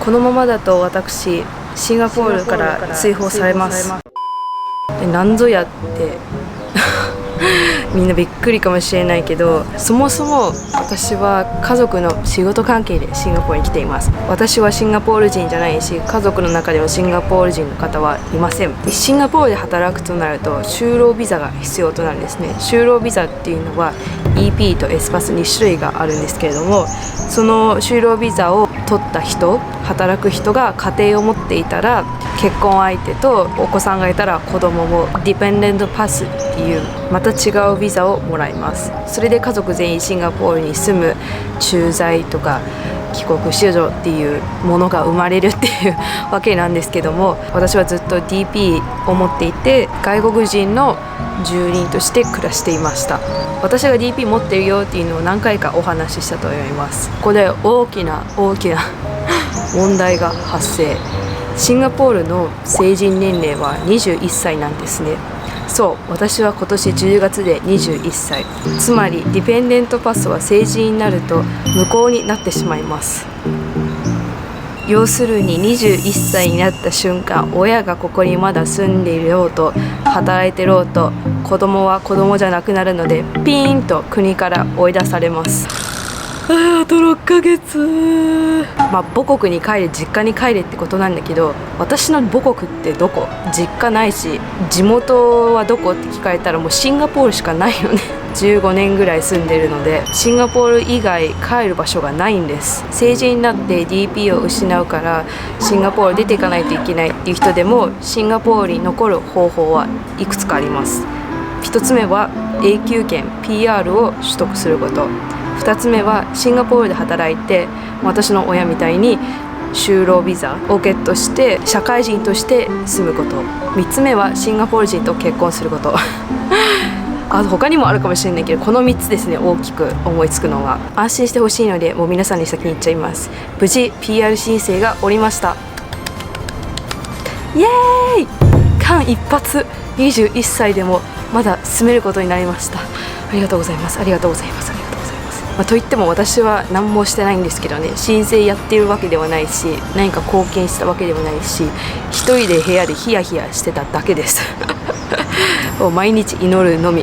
このままだと私シンガポールから追放されます。なんぞやってみんなびっくりかもしれないけど、そもそも私は家族の仕事関係でシンガポールに来ています。私はシンガポール人じゃないし、家族の中ではシンガポール人の方はいません。シンガポールで働くとなると就労ビザが必要となるんですね。就労ビザっていうのは EP と S パス2種類があるんですけれども、その就労ビザを取った人、働く人が家庭を持っていたら、結婚相手とお子さんがいたら子供もディペンデントパスっていうまた違うビザをもらいます。それで家族全員シンガポールに住む、駐在とか帰国子女っていうものが生まれるっていうわけなんですけども、私はずっと DP を持っていて外国人の住人として暮らしていました。私が DP 持ってるよっていうのを何回かお話ししたと思います。ここで大きな問題が発生。シンガポールの成人年齢は21歳なんですね。そう、私は今年10月で21歳。つまりディペンデントパスは成人になると無効になってしまいます。要するに21歳になった瞬間、親がここにまだ住んでいようと働いてろうと、子供は子供じゃなくなるのでピーンと国から追い出されます。あと6ヶ月。母国に帰れ、実家に帰れってことなんだけど、私の母国ってどこ？実家ないし、地元はどこって聞かれたらもうシンガポールしかないよね15年ぐらい住んでるので、シンガポール以外帰る場所がないんです。成人になって DP を失うからシンガポール出ていかないといけないっていう人でも、シンガポールに残る方法はいくつかあります。1つ目は永久権 PR を取得すること。2つ目はシンガポールで働いて、私の親みたいに就労ビザをゲットして社会人として住むこと。3つ目はシンガポール人と結婚することあと他にもあるかもしれないけど、この3つですね、大きく思いつくのが。安心してほしいのでもう皆さんに先に言っちゃいます。無事 PR 申請がおりました。イエーイ、間一髪21歳でもまだ住めることになりました。ありがとうございます。ありがとうございます。といっても私は何もしてないんですけどね。申請やってるわけではないし、何か貢献したわけではないし、一人で部屋でヒヤヒヤしてただけですもう毎日祈るのみ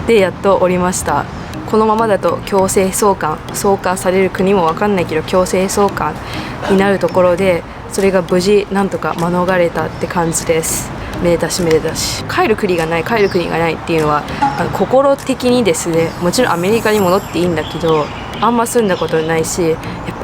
でやっとおりました。このままだと強制送還される国も分かんないけど強制送還になるところで、それが無事なんとか免れたって感じです。めでたし帰る国がないっていうのは心的にですね、もちろんアメリカに戻っていいんだけど、あんま住んだことないし、やっ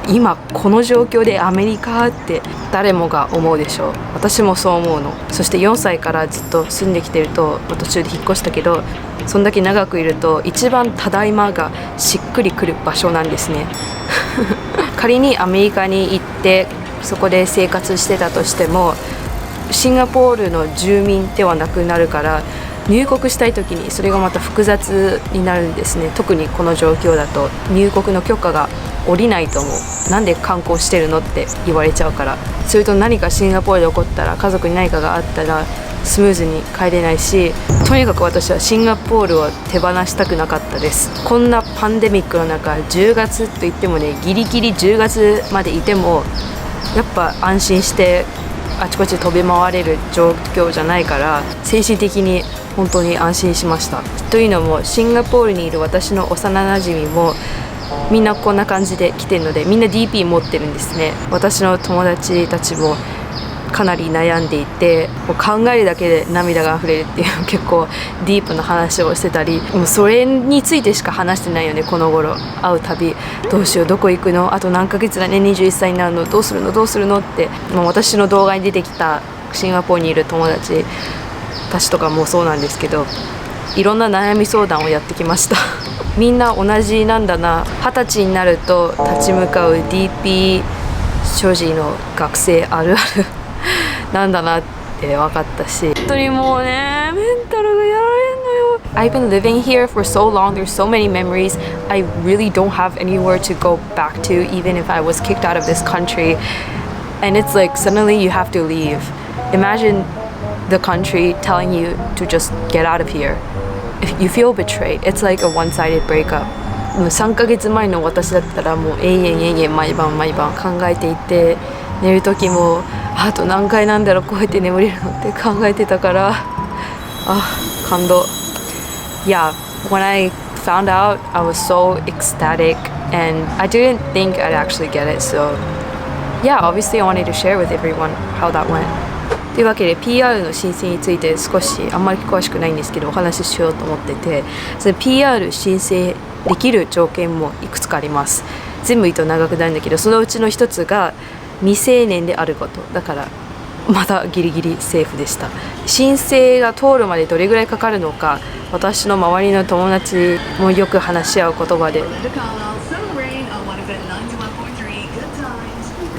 ぱ今この状況でアメリカって誰もが思うでしょう。私もそう思うの。そして4歳からずっと住んできてると、途中で引っ越したけど、そんだけ長くいると一番ただいまがしっくりくる場所なんですね仮にアメリカに行ってそこで生活してたとしても、シンガポールの住民ではなくなるから、入国したい時にそれがまた複雑になるんですね。特にこの状況だと入国の許可が下りないと思う。なんで観光してるのって言われちゃうから。それと何かシンガポールで起こったら、家族に何かがあったらスムーズに帰れないし、とにかく私はシンガポールを手放したくなかったです。こんなパンデミックの中、10月といってもね、ギリギリ10月までいてもやっぱ安心してあちこち飛び回れる状況じゃないから、精神的に本当に安心しました。というのもシンガポールにいる私の幼なじみもみんなこんな感じで来てるので、みんな DP 持ってるんですね。私の友達たちもかなり悩んでいて、もう考えるだけで涙が溢れるっていう結構ディープな話をしてたり、もうそれについてしか話してないよね。この頃会うたび、どうしよう、どこ行くの、あと何ヶ月だね、21歳になるの、どうするのって、もう私の動画に出てきたシンガポールにいる友達たちとかもそうなんですけど、いろんな悩み相談をやってきましたみんな同じなんだな。20歳になると立ち向かう DP 所持の学生あるあるなんだなって分かったし、本当にもうね、メンタルがやられんのよ。I've been living here for so long, there's so many memories, I really don't have anywhere to go back to even if I was kicked out of this country. And it's like suddenly you have to leave. Imagine the country telling you to just get out of here. If you feel betrayed, it's like a one-sided breakup. もう3ヶ月前の私だったらもう永遠毎晩考えていて、寝る時もあと何回なんだろうこうやって眠れるのって考えてたから、感動。Yeah, when I found out, I was so ecstatic and I didn't think I'd actually get it. So yeah, obviously I wanted to share with everyone how that went. というわけで PR の申請について少しあんまり詳しくないんですけどお話ししようと思ってて、それ PR 申請できる条件もいくつかあります。全部言うと長くなるんだけど、そのうちの一つが未成年であること。だからまだギリギリセーフでした。申請が通るまでどれぐらいかかるのか、私の周りの友達もよく話し合う言葉で、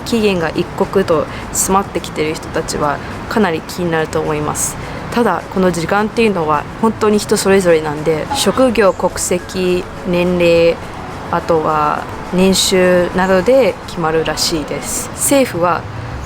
期限が一刻と詰まってきている人たちはかなり気になると思います。ただこの時間っていうのは本当に人それぞれなんで、職業、国籍、年齢、あとは年収などで決まるらしいです。政府は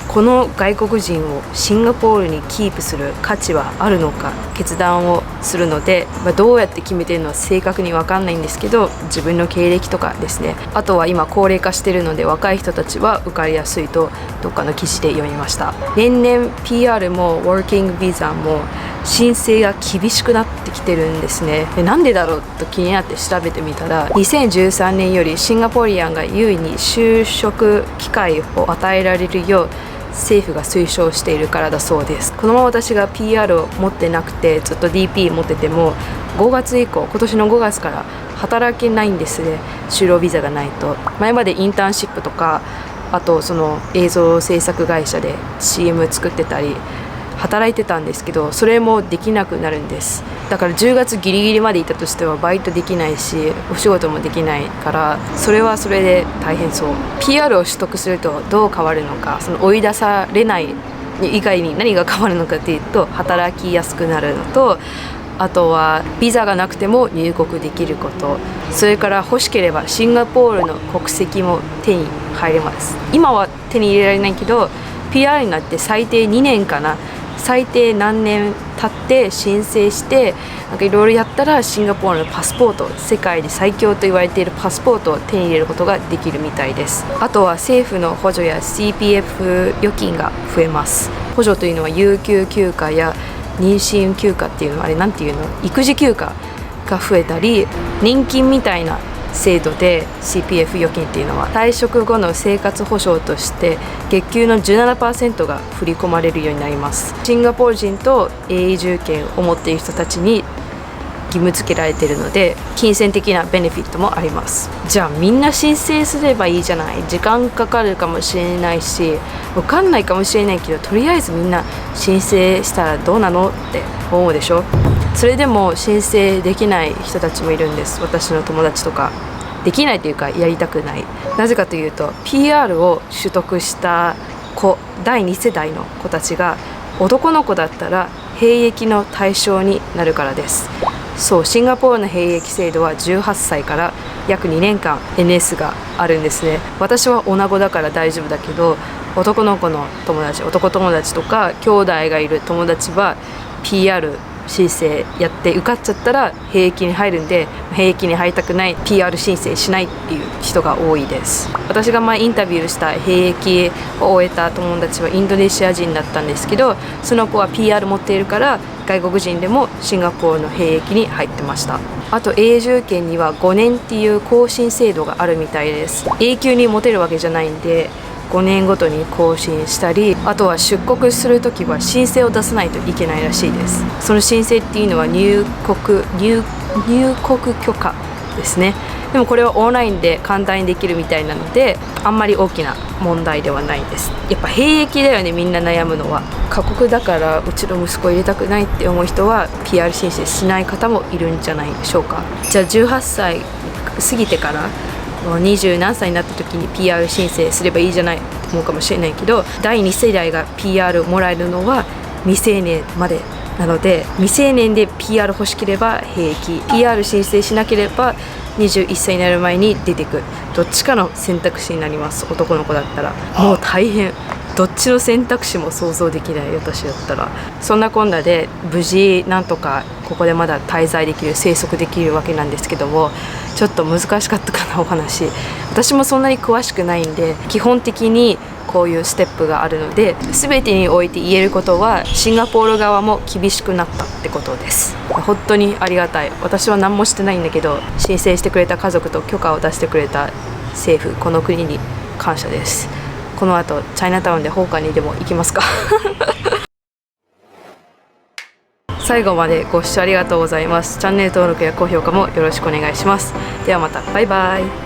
この外国人をシンガポールにキープする価値はあるのか決断をするので、どうやって決めているのは正確に分かんないんですけど、自分の経歴とかですね、あとは今高齢化しているので若い人たちは受かりやすいとどっかの記事で読みました。年々 PR も Working Visa も申請が厳しくなってきてるんですね。なんでだろうと気になって調べてみたら、2013年よりシンガポリアンが優位に就職機会を与えられるよう政府が推奨しているからだそうです。このまま私が PR を持ってなくてずっと DP 持ってても5月以降、今年の5月から働けないんですね。就労ビザがないと。前までインターンシップとか、あとその映像制作会社で CM 作ってたり働いてたんですけど、それもできなくなるんです。だから10月ギリギリまでいたとしてはバイトできないしお仕事もできないから、それはそれで大変そう。 PR を取得するとどう変わるのか、その追い出されない以外に何が変わるのかっていうと、働きやすくなるのと、あとはビザがなくても入国できること、それから欲しければシンガポールの国籍も手に入れます。今は手に入れられないけど PR になって最低2年かな、最低何年経って申請してなんかいろいろやったらシンガポールのパスポート、世界で最強と言われているパスポートを手に入れることができるみたいです。あとは政府の補助や CPF 預金が増えます。補助というのは有給休暇や妊娠休暇っていうの、あれなんていうの、育児休暇が増えたり、年金みたいな制度で CPF 預金っていうのは退職後の生活保障として月給の 17% が振り込まれるようになります。シンガポール人と永住権を持っている人たちに義務付けられているので金銭的なベネフィットもあります。じゃあみんな申請すればいいじゃない。時間かかるかもしれないし分かんないかもしれないけど、とりあえずみんな申請したらどうなのって思うでしょ。それでも申請できない人たちもいるんです。私の友達とかできないというかやりたくない。なぜかというと PR を取得した子、第2世代の子たちが男の子だったら兵役の対象になるからです。そう、シンガポールの兵役制度は18歳から約2年間 NS があるんですね。私は女子だから大丈夫だけど、男の子の友達、男友達とか兄弟がいる友達は PR 申請やって受かっちゃったら兵役に入るんで、兵役に入りたくない PR 申請しないっていう人が多いです。私が前インタビューした兵役を終えた友達はインドネシア人だったんですけど、その子は PR 持っているから外国人でもシンガポールの兵役に入ってました。あと永住権には5年っていう更新制度があるみたいです。永久に持てるわけじゃないんで5年ごとに更新したり、あとは出国するときは申請を出さないといけないらしいです。その申請っていうのは入国許可ですね。でもこれはオンラインで簡単にできるみたいなのであんまり大きな問題ではないです。やっぱ兵役だよね、みんな悩むのは。過酷だからうちの息子を入れたくないって思う人は PR 申請しない方もいるんじゃないでしょうか。じゃあ18歳過ぎてから20何歳になった時に PR 申請すればいいじゃないと思うかもしれないけど、第2世代が PR もらえるのは未成年までなので、未成年で PR 欲しければ兵役、 PR 申請しなければ21歳になる前に出てく、どっちかの選択肢になります。男の子だったらもう大変、どっちの選択肢も想像できない、私だったら。そんなこんなで無事なんとかここでまだ滞在できる、生息できるわけなんですけども、ちょっと難しかったかなお話。私もそんなに詳しくないんで基本的にこういうステップがあるので、全てにおいて言えることはシンガポール側も厳しくなったってことです。本当にありがたい。私は何もしてないんだけど、申請してくれた家族と許可を出してくれた政府、この国に感謝です。この後チャイナタウンで放火にでも行きますか最後までご視聴ありがとうございます。チャンネル登録や高評価もよろしくお願いします。ではまた、バイバイ。